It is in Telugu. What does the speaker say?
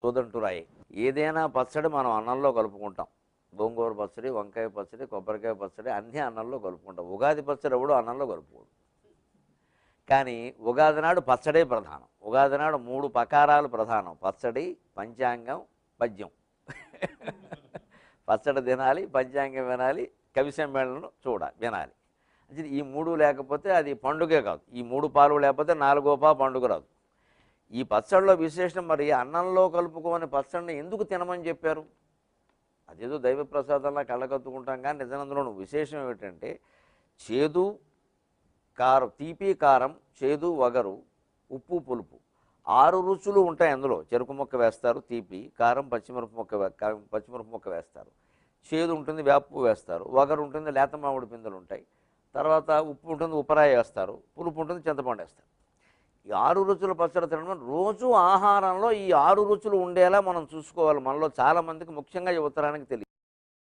సోదంటురాయి. ఏదైనా పచ్చడి మనం అన్నంలో కలుపుకుంటాం. గోంగూర పచ్చడి, వంకాయ పచ్చడి, కొబ్బరికాయ పచ్చడి అన్నీ అన్నంలో కలుపుకుంటాం. ఉగాది పచ్చడి ఎవడు అన్నంలో కలుపుకోడు. కానీ ఉగాది నాడు పచ్చడే ప్రధానం. ఉగాది నాడు 3 పకారాలు ప్రధానం: పచ్చడి, పంచాంగం, పద్యం. పచ్చడి తినాలి, పంచాంగం వినాలి, కవి సమ్మేళనం వినాలి. అంటే ఈ 3 లేకపోతే అది పండుగే కాదు. ఈ 3 పాలు లేకపోతే 4వ పండుగ రాదు. ఈ పచ్చడిలో విశేషం, మరి అన్నంలో కలుపుకోని పచ్చడిని ఎందుకు తినమని చెప్పారు? అదేదో దైవ ప్రసాదంలా కళ్ళకత్తుకుంటాం, కానీ నిజానందులో విశేషం ఏమిటంటే చేదు, కారం, తీపి, కారం, చేదు, వగరు, ఉప్పు, పులుపు 6 రుచులు ఉంటాయి అందులో. చెరుకు ముక్క వేస్తారు, తీపి, కారం, పచ్చిమిరప ముక్క వేస్తారు, చేదు ఉంటుంది, వేపు వేస్తారు, వగరు ఉంటుంది, లేత మామిడి పిందెలు ఉంటాయి, తర్వాత ఉప్పు ఉంటుంది, ఉప్పరాయి వేస్తారు, పులుపు ఉంటుంది, చింతపండు వేస్తారు. ఈ 6 రుచుల పచ్చడి తినడం రోజు ఆహారంలో ఈ 6 రుచులు ఉండేలా మనం చూసుకోవాలి. మనలో చాలామందికి, ముఖ్యంగా యువతరానికి తెలియదు.